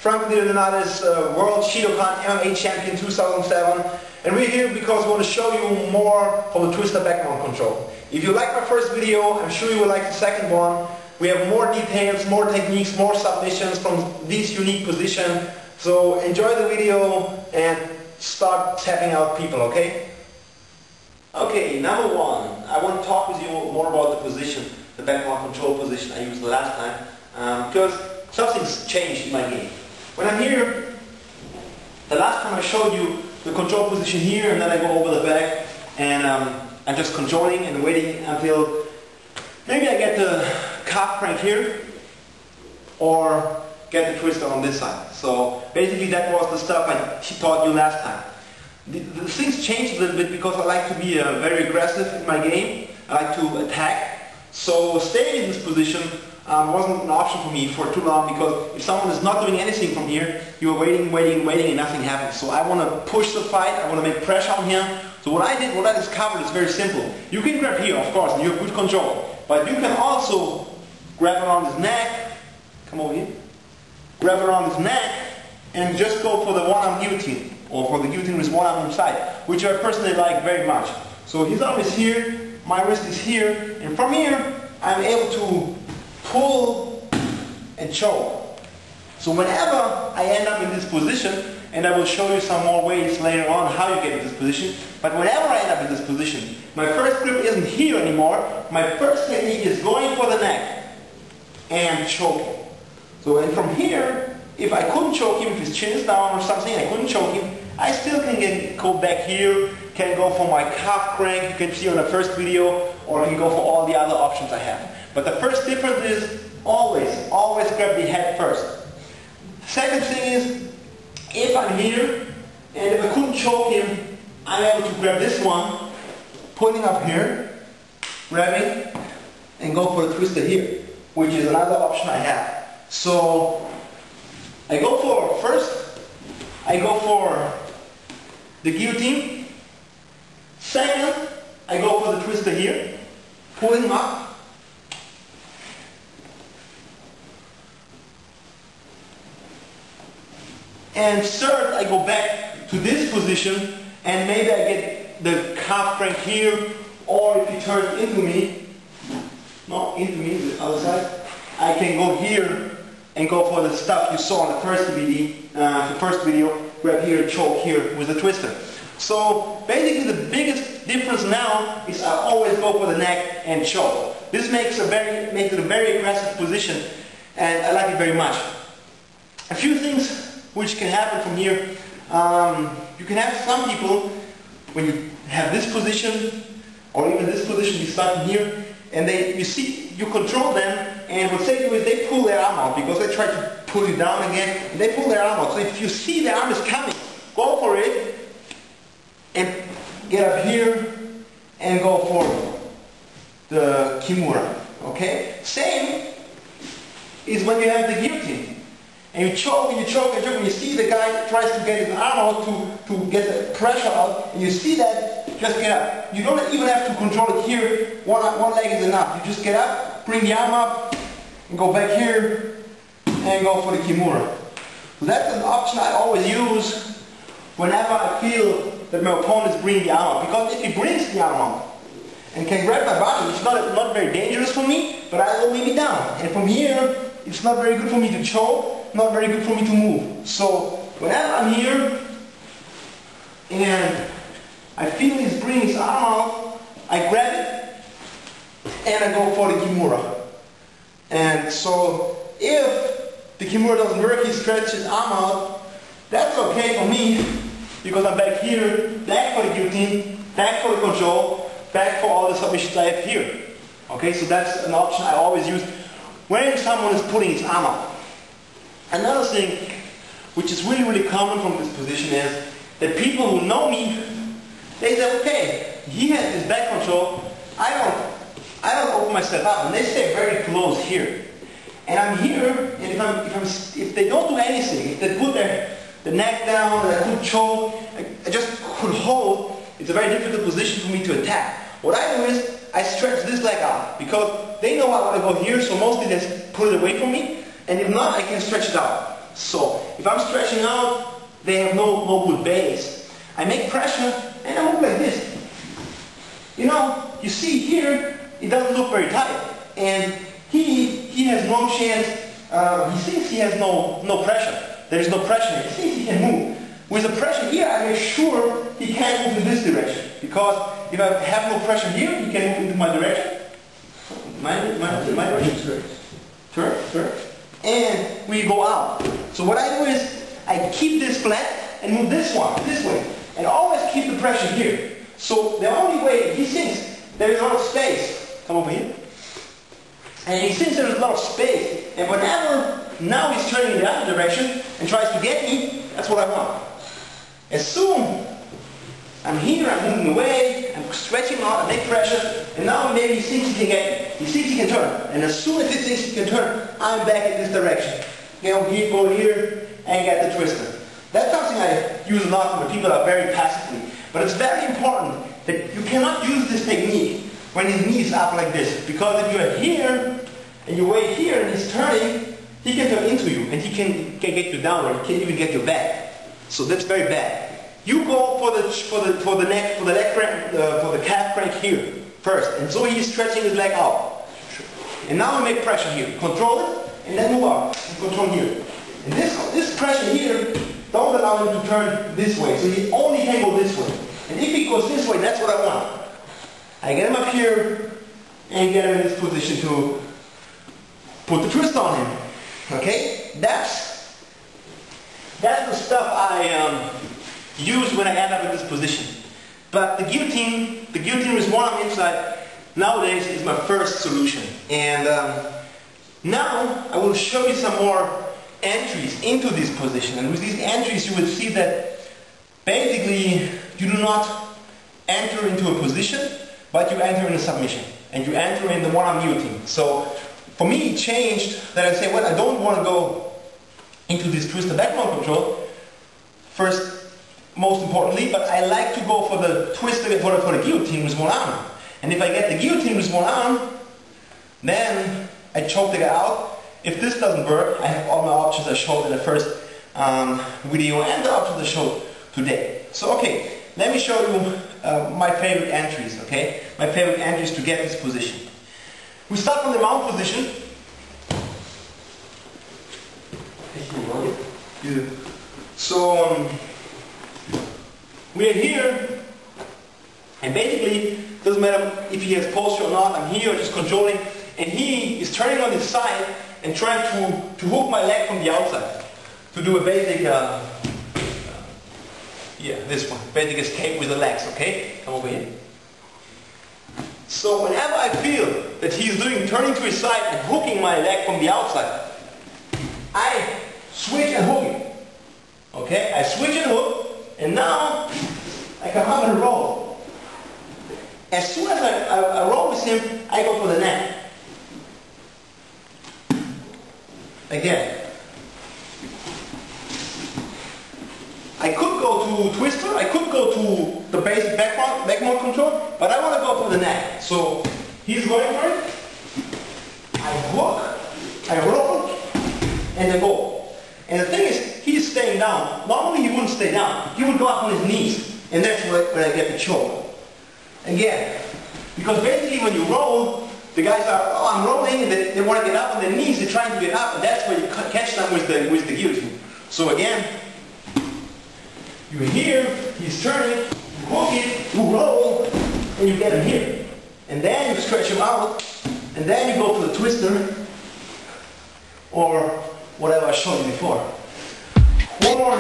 Franco Di Donato's World Shidokan MMA Champion 2007, and we're here because we want to show you more of the Twister Backmount control. If you like my first video, I'm sure you will like the second one. We have more details, more techniques, more submissions from this unique position. So enjoy the video and start tapping out people, okay? Okay, number one, I want to talk with you more about the position, the backmount control position I used the last time, because something's changed in my game. When I'm here, the last time I showed you the control position here, and then I go over the back, and I'm just controlling and waiting until maybe I get the calf crank here, or get the twister on this side. So basically that was the stuff I taught you last time. The things changed a little bit because I like to be very aggressive in my game. I like to attack. So staying in this position wasn't an option for me for too long, because if someone is not doing anything from here, you are waiting and nothing happens. So I want to push the fight, I want to make pressure on him. So what I discovered is very simple. You can grab here, of course, and you have good control. But you can also grab around his neck, come over here, grab around his neck, and just go for the one-arm guillotine, or for the guillotine with one arm inside, which I personally like very much. So his arm is here, my wrist is here, and from here I'm able to pull and choke. So whenever I end up in this position, and I will show you some more ways later on how you get in this position, but whenever I end up in this position, my first grip isn't here anymore. My first technique is going for the neck and choking. So and from here, if I couldn't choke him, if his chin is down or something, I couldn't choke him, I still can go back here, can go for my calf crank, you can see on the first video, or I can go for all the other options I have. But the first difference is always grab the head first. Second thing is, if I'm here, and if I couldn't choke him, I'm able to grab this one, pulling up here, grabbing, and go for the twister here, which is another option I have. So I go for, first, I go for the guillotine. Second, I go for the twister here, pulling him up. And third, I go back to this position, and maybe I get the calf crank here, or if he turns into me, the other side, I can go here and go for the stuff you saw in the first video, grab here, choke here with the twister. So basically the biggest difference now is I always go for the neck and choke. This makes it a very aggressive position, and I like it very much. A few things which can happen from here. You can have some people, when you have this position, or even this position, you start in here, and you control them, and what they do is they pull their arm out, because they try to pull you down again, and they pull their arm out. So if you see the arm is coming, go for it, and get up here, and go for the Kimura, okay? Same is when you have the guillotine. And you choke and you choke and choke, and you see the guy tries to get his arm out to get the pressure out, and you see that, just get up. You don't even have to control it here, one leg is enough. You just get up, bring the arm up, and go back here, and go for the Kimura. So that's an option I always use whenever I feel that my opponent is bringing the arm up. Because if he brings the arm up and can grab my body, it's not very dangerous for me, but I will leave it down. And from here, it's not very good for me to choke, not very good for me to move. So whenever I'm here and I feel he's bringing his arm out, I grab it and I go for the Kimura. And so if the Kimura doesn't work, he stretches his arm out, that's okay for me, because I'm back here, back for the guillotine, back for the control, back for all the submissions I have here. Okay, so that's an option I always use when someone is putting his arm out. Another thing which is really common from this position is that people who know me, they say, okay, he has his back control, I don't open myself up, and they stay very close here. And I'm here, and if they don't do anything, if they put the neck down, or they could choke, I just could hold, it's a very difficult position for me to attack. What I do is, I stretch this leg out, because they know I want to go here, so mostly they pull it away from me, and if not, I can stretch it out. So if I'm stretching out, they have no good base. I make pressure and I move like this. You know, you see here, it doesn't look very tight. And he has no chance, he thinks he has no pressure. There is no pressure. He thinks he can move. With the pressure here, I make sure he can't move in this direction. Because if I have no pressure here, he can move into my direction. My direction. Turn. And we go out. So what I do is, I keep this flat and move this way. And always keep the pressure here. So the only way, he thinks there is a lot of space. Come over here. And he thinks there's a lot of space. And whenever now he's turning in the other direction and tries to get me, that's what I want. As soon I'm here, I'm moving away, I'm stretching out, I make pressure, and now maybe he thinks he can get me. He thinks he can turn. And as soon as he thinks he can turn, I'm back in this direction. Go here and get the twister. That's something I use a lot when people are very passively. But it's very important that you cannot use this technique when his knee is up like this. Because if you're here, and you wait here and he's turning, he can turn into you and he can get you down, or he can even get you back. So that's very bad. You go for the calf crank here first, and so he's stretching his leg out. And now we make pressure here. Control it, and then move up. And control here. And this pressure here, don't allow him to turn this way. So he only can go this way. And if he goes this way, that's what I want. I get him up here and get him in this position to put the twist on him. Okay? That's the stuff I use when I end up in this position. But the guillotine with one arm inside, nowadays is my first solution. And now I will show you some more entries into this position. And with these entries you will see that basically you do not enter into a position, but you enter in a submission. And you enter in the one-arm guillotine. So for me it changed that I say, well, I don't want to go into this Twister Backmount control first, most importantly, but I like to go for the twister, for the guillotine with one arm. And if I get the guillotine with one arm, then I choke the guy out. If this doesn't work, I have all my options I showed in the first video and the options I showed today. So okay, let me show you my favorite entries, okay? My favorite entries to get this position. We start from the mount position. So we are here, and basically doesn't matter if he has posture or not. I'm here just controlling, and he is turning on his side and trying to hook my leg from the outside to do a basic this one, basic escape with the legs. Okay, come over here. So whenever I feel that he's turning to his side and hooking my leg from the outside, I switch and hook him. Okay, I switch and hook, and now I come up and roll. As soon as I roll with him, I go for the neck. Again. I could go to twister, I could go to the basic backmount control, but I want to go for the neck. So he's going for it. I hook, I roll, and I go. And the thing is, he's staying down. Normally he wouldn't stay down. He would go up on his knees. And that's where I get the choke. Again. Because basically when you roll, the guys are, oh, I'm rolling, and they want to get up on their knees, they're trying to get up, and that's where you catch them with the guillotine. So again, you're here, he's turning, you hook it, you roll, and you get him here. And then you stretch him out, and then you go to the twister, or whatever I showed you before. One more.